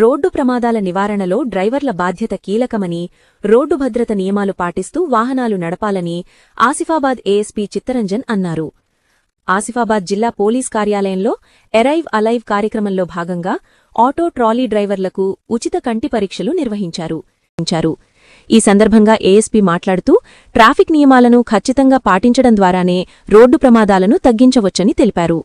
Road ప్రమాదాల నివారణలో డ్రైవర్ల బాధ్యత కీలకమని, రోడ్డు భద్రత నియమాలు పాటిస్తూ వాహనాలు నడపాలని ఆసిఫాబాద్ ఏఎస్పీ చిత్తరంజన్ అన్నారు. ఆసిఫాబాద్ జిల్లా పోలీస్ కార్యాలయంలో ఎరైవ్ అలైవ్ కార్యక్రమంలో భాగంగా ఆటో ట్రాలీ డ్రైవర్లకు ఉచిత కంటి పరీక్షలు నిర్వహించారు. ఈ సందర్భంగా ఏఎస్పీ మాట్లాడుతూ ట్రాఫిక్ నియమాలను ఖచ్చితంగా పాటించడం ద్వారానే రోడ్డు ప్రమాదాలను తగ్గించవచ్చని తెలిపారు.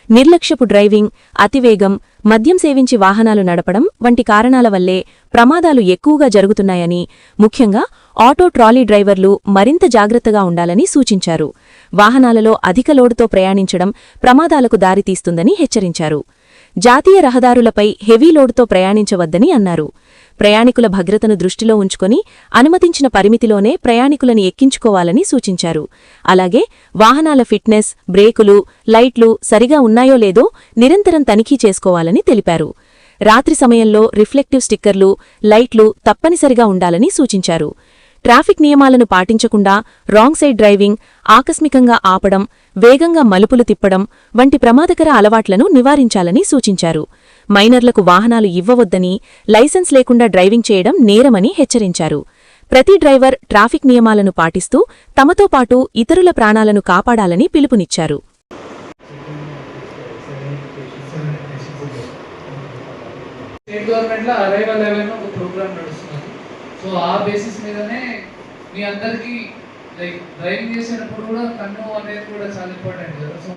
నిర్లక్ష్యపు డ్రైవింగ్, అతివేగం, మద్యం సేవించి వాహనాలు నడపడం వంటి కారణాల వల్లే ప్రమాదాలు ఎక్కువగా జరుగుతున్నాయని, ముఖ్యంగా ఆటో ట్రాలీ డ్రైవర్లు మరింత జాగ్రత్తగా ఉండాలని సూచించారు. వాహనాలలో అధిక లోడుతో ప్రయాణించడం ప్రమాదాలకు దారితీస్తుందని హెచ్చరించారు. జాతీయ రహదారులపై హెవీ లోడుతో ప్రయాణించవద్దని అన్నారు. ప్రయాణికుల భద్రతను దృష్టిలో ఉంచుకొని అనుమతించిన పరిమితిలోనే ప్రయాణికులను ఎక్కించుకోవాలని సూచించారు. అలాగే వాహనాల ఫిట్నెస్, బ్రేకులు, లైట్లు సరిగా ఉన్నాయో లేదో నిరంతరం తనిఖీ చేసుకోవాలని తెలిపారు. రాత్రి సమయంలో రిఫ్లెక్టివ్ స్టిక్కర్లు, లైట్లు తప్పనిసరిగా ఉండాలని సూచించారు. ట్రాఫిక్ నియమాలను పాటించకుండా రాంగ్ సైడ్ డ్రైవింగ్, ఆకస్మికంగా ఆపడం, వేగంగా మలుపులు తిప్పడం వంటి ప్రమాదకర అలవాట్లను నివారించాలని సూచించారు. మైనర్లకు వాహనాలు ఇవ్వవద్దని, లైసెన్స్ లేకుండా డ్రైవింగ్ చేయడం నేరమని హెచ్చరించారు. ప్రతి డ్రైవర్ ట్రాఫిక్ నియమాలను పాటిస్తూ తమతో పాటు ఇతరుల ప్రాణాలను కాపాడాలని పిలుపునిచ్చారు. సో ఆ బేసిస్ మీదనే మీ అందరికీ లైక్ డ్రైవింగ్ చేసేటప్పుడు కూడా కన్ను అనేది కూడా చాలా ఇంపార్టెంట్ కదా. సో